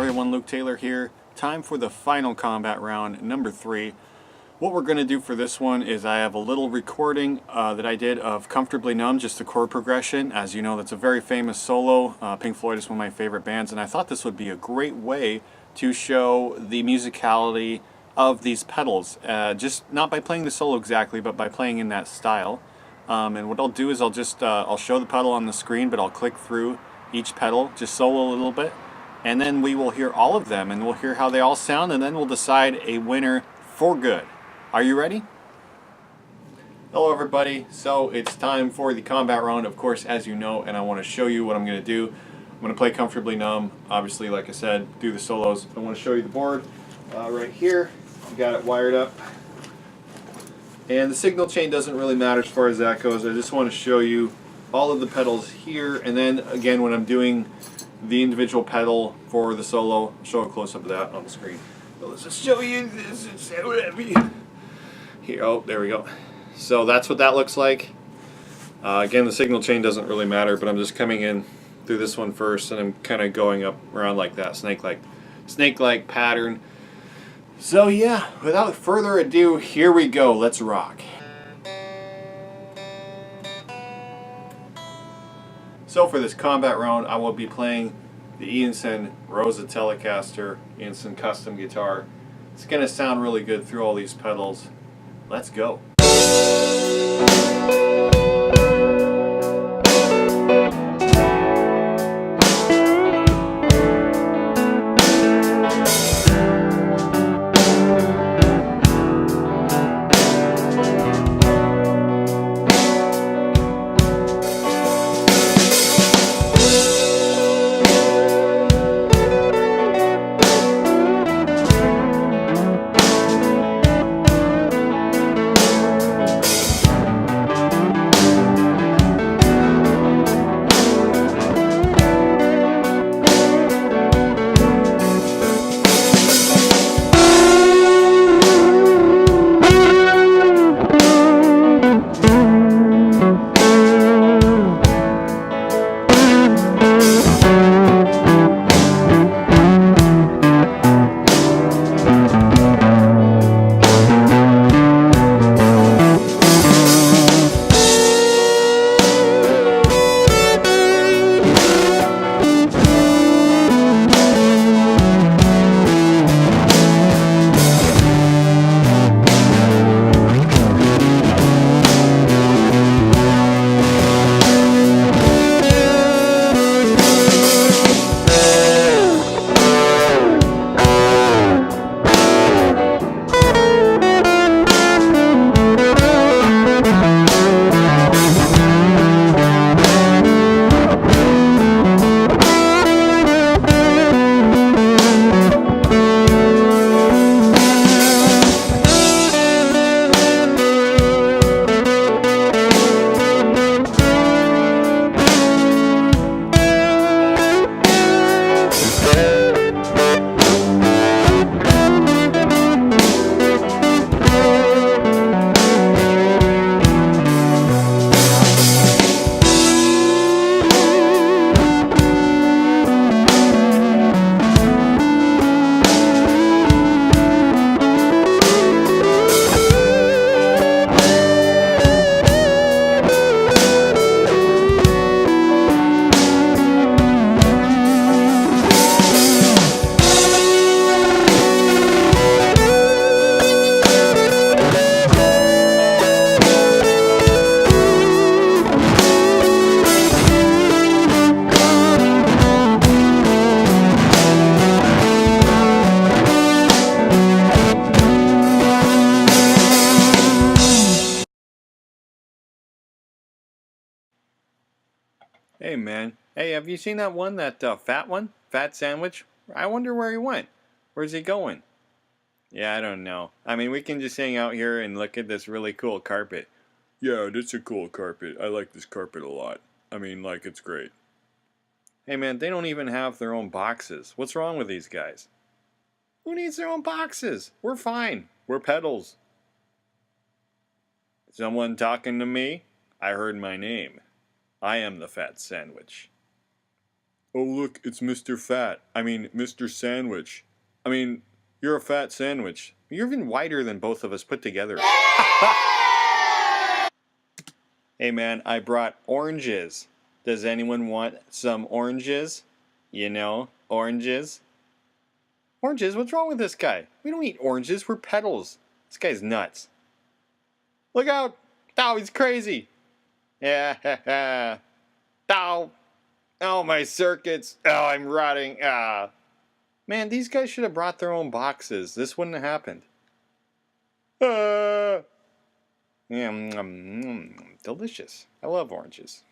everyone, Luke Taylor here. Time for the final combat round, number 3. What we're going to do for this one is I have a little recording that I did of Comfortably Numb, just the chord progression. As you know, that's a very famous solo. Pink Floyd is one of my favorite bands, and I thought this would be a great way to show the musicality of these pedals. Just not by playing the solo exactly, but by playing in that style. And what I'll do is I'll show the pedal on the screen, but I'll click through each pedal, just solo a little bit. And then we will hear all of them, and we'll hear how they all sound, and then we'll decide a winner for good. Are you ready? Hello everybody, so it's time for the combat round, of course, as you know, and I want to show you what I'm going to do. I'm going to play Comfortably Numb, obviously, like I said, do the solos. I want to show you the board right here. I got it wired up. And the signal chain doesn't really matter as far as that goes. I just want to show you all of the pedals here, and then again when I'm doing the individual pedal for the solo, I'll show a close-up of that on the screen. So let's just show you this. It's so heavy. Here, oh, there we go. So that's what that looks like. Again, the signal chain doesn't really matter, but I'm just coming in through this one first, and I'm kind of going up around like that, snake-like pattern. So yeah, without further ado, here we go. Let's rock. So for this combat round, I will be playing the Ianson Rosa Telecaster Ianson custom guitar. It's going to sound really good through all these pedals. Let's go. Hey man, hey, have you seen that one, that fat one? Fat sandwich? I wonder where he went. Where's he going? Yeah, I don't know. I mean, we can just hang out here and look at this really cool carpet. Yeah, that's a cool carpet. I like this carpet a lot. I mean, like, it's great. Hey man, they don't even have their own boxes. What's wrong with these guys? Who needs their own boxes? We're fine. We're pedals. Someone talking to me? I heard my name. I am the fat sandwich. Oh look, it's Mr. Fat. I mean, Mr. Sandwich. I mean, you're a fat sandwich. You're even whiter than both of us put together. Hey man, I brought oranges. Does anyone want some oranges? You know, oranges. Oranges? What's wrong with this guy? We don't eat oranges, we're petals. This guy's nuts. Look out! Oh, he's crazy! Yeah, oh, oh, my circuits. Oh, I'm rotting. Ah. Man, these guys should have brought their own boxes. This wouldn't have happened. Yeah, delicious. I love oranges.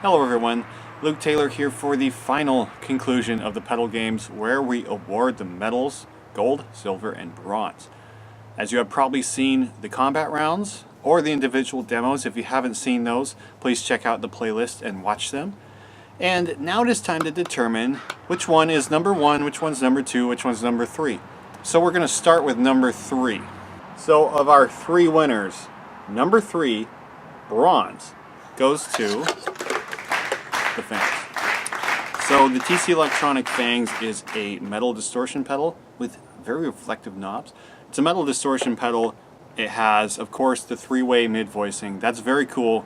Hello everyone, Luke Taylor here for the final conclusion of the pedal games where we award the medals gold, silver, and bronze. As you have probably seen the combat rounds or the individual demos, if you haven't seen those, please check out the playlist and watch them. And now it is time to determine which one is number 1, which one's number 2, which one's number 3. So we're going to start with number 3. So of our 3 winners, number 3, bronze, goes to the Fangs. So the TC Electronic Fangs is a metal distortion pedal with very reflective knobs. It's a metal distortion pedal. It has, of course, the 3-way mid-voicing. That's very cool.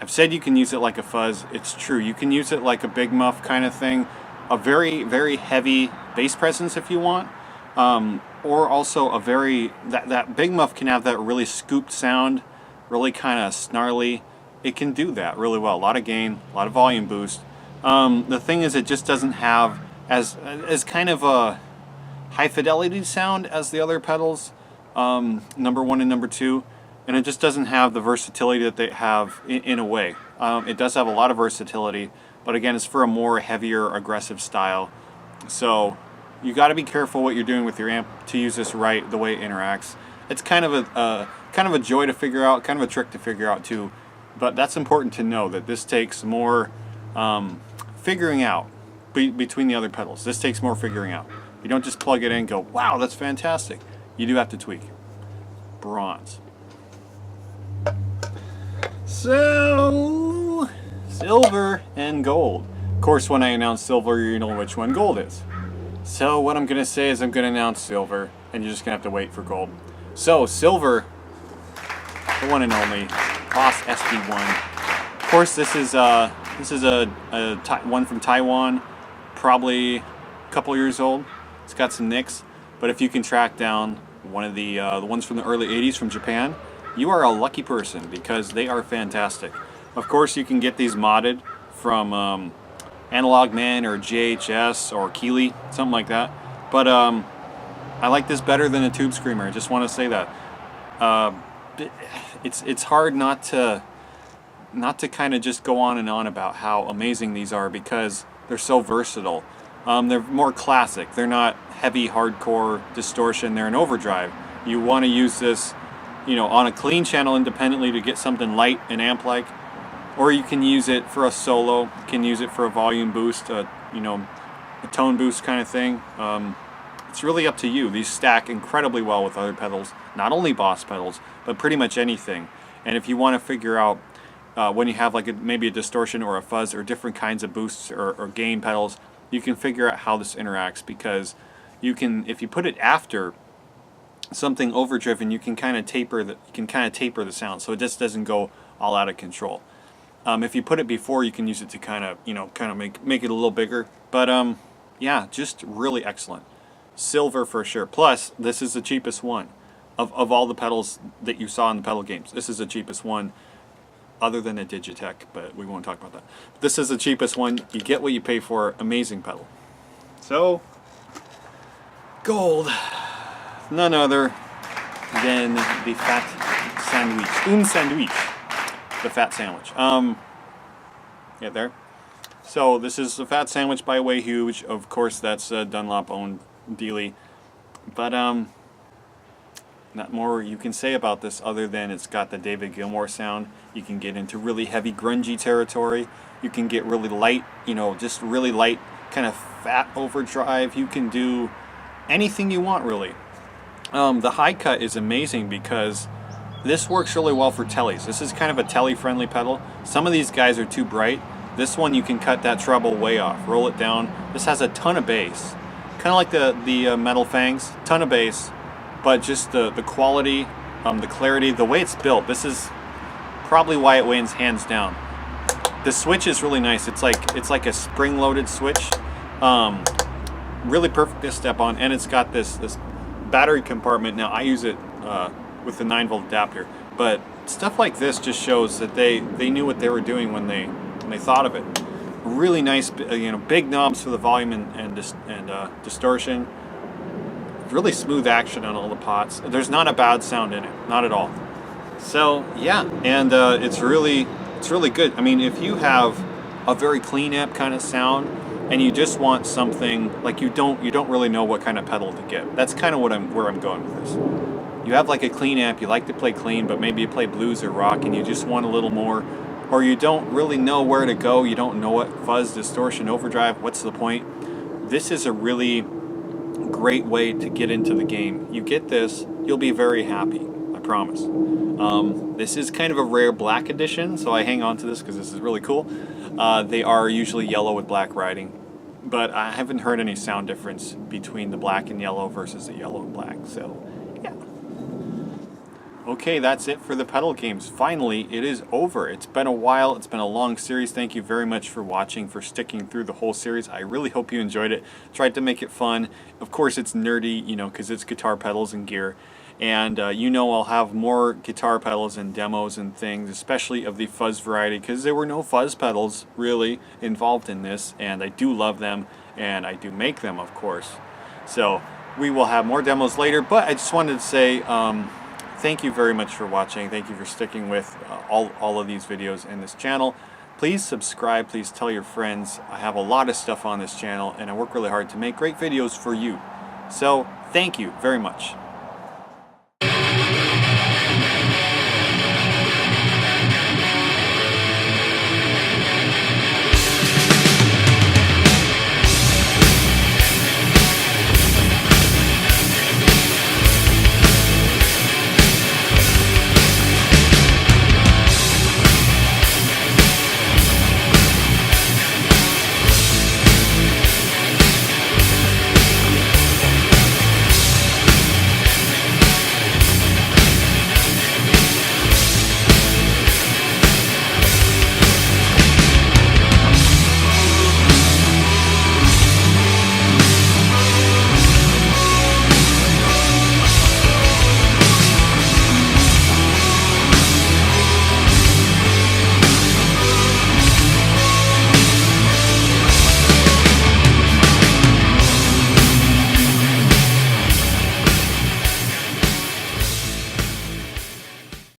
I've said you can use it like a fuzz. It's true. You can use it like a big muff kind of thing. A very, very heavy bass presence if you want. Or also a very, that big muff can have that really scooped sound, really kind of snarly. It can do that really well. A lot of gain, a lot of volume boost. The thing is, it just doesn't have as kind of a high fidelity sound as the other pedals, number 1 and number 2, and it just doesn't have the versatility that they have in a way. It does have a lot of versatility, but again, it's for a more heavier, aggressive style. So you got to be careful what you're doing with your amp to use this right, the way it interacts. It's kind of a joy to figure out, kind of a trick to figure out too. But that's important to know, that this takes more figuring out between the other pedals. This takes more figuring out. You don't just plug it in and go, wow, that's fantastic. You do have to tweak. Bronze. So, silver and gold. Of course, when I announce silver, you know which one gold is. So what I'm going to say is I'm going to announce silver, and you're just going to have to wait for gold. So, silver, the one and only, Boss SD1. Of course, this is a one from Taiwan, probably a couple years old. It's got some nicks, but if you can track down one of the ones from the early 80s from Japan, you are a lucky person because they are fantastic. Of course, you can get these modded from Analog Man or JHS or Keeley, something like that. But I like this better than a Tube Screamer. I just want to say that. It's hard not to kind of just go on and on about how amazing these are because they're so versatile. They're more classic. They're not heavy hardcore distortion. They're an overdrive. You want to use this, you know, on a clean channel independently to get something light and amp-like, or you can use it for a solo. You can use it for a volume boost, you know, a tone boost kind of thing. It's really up to you. These stack incredibly well with other pedals, not only Boss pedals, but pretty much anything. And if you want to figure out when you have like maybe a distortion or a fuzz or different kinds of boosts or gain pedals, you can figure out how this interacts, because you can, if you put it after something overdriven, you can kind of taper the sound, so it just doesn't go all out of control. If you put it before, you can use it to kind of make it a little bigger. But yeah, just really excellent. Silver for sure. Plus, this is the cheapest one of all the pedals that you saw in the pedal games. This is the cheapest one, other than a Digitech, but we won't talk about that. This is the cheapest one. You get what you pay for. Amazing pedal. So, gold, none other than the fat sandwich. Sandwich. The fat sandwich. Yeah, there. So this is the fat sandwich by Way Huge. Of course, that's Dunlop owned dealie. But not more you can say about this other than it's got the David Gilmour sound. You can get into really heavy grungy territory. You can get really light, you know, just really light kind of fat overdrive. You can do anything you want really. The high cut is amazing because this works really well for tellies. This is kind of a telly friendly pedal. Some of these guys are too bright. This one you can cut that treble way off, roll it down. This has a ton of bass. Kind of like the Metal Fangs, ton of bass, but just the quality, the clarity, the way it's built. This is probably why it wins hands down. The switch is really nice. It's like a spring-loaded switch, really perfect to step on, and it's got this battery compartment. Now I use it with the 9-volt adapter, but stuff like this just shows that they knew what they were doing when they thought of it. Really nice, you know, big knobs for the volume and distortion. Really smooth action on all the pots. There's not a bad sound in it, not at all. So yeah, and it's really good. I mean, if you have a very clean amp kind of sound and you just want something like you don't really know what kind of pedal to get. That's kind of where I'm going with this. You have like a clean amp, you like to play clean, but maybe you play blues or rock and you just want a little more, or you don't really know where to go, you don't know what fuzz, distortion, overdrive, what's the point? This is a really great way to get into the game. You get this, you'll be very happy, I promise. This is kind of a rare black edition, so I hang on to this because this is really cool. They are usually yellow with black writing, but I haven't heard any sound difference between the black and yellow versus the yellow and black, so yeah. Okay, that's it for the pedal games. Finally, it is over. It's been a while. It's been a long series. Thank you very much for watching, for sticking through the whole series. I really hope you enjoyed it. Tried to make it fun. Of course, it's nerdy, you know, because it's guitar pedals and gear. And you know, I'll have more guitar pedals and demos and things, especially of the fuzz variety, because there were no fuzz pedals really involved in this, and I do love them, and I do make them, of course. So we will have more demos later, but I just wanted to say thank you very much for watching. Thank you for sticking with all of these videos in this channel. Please subscribe, please tell your friends. I have a lot of stuff on this channel, and I work really hard to make great videos for you. So thank you very much.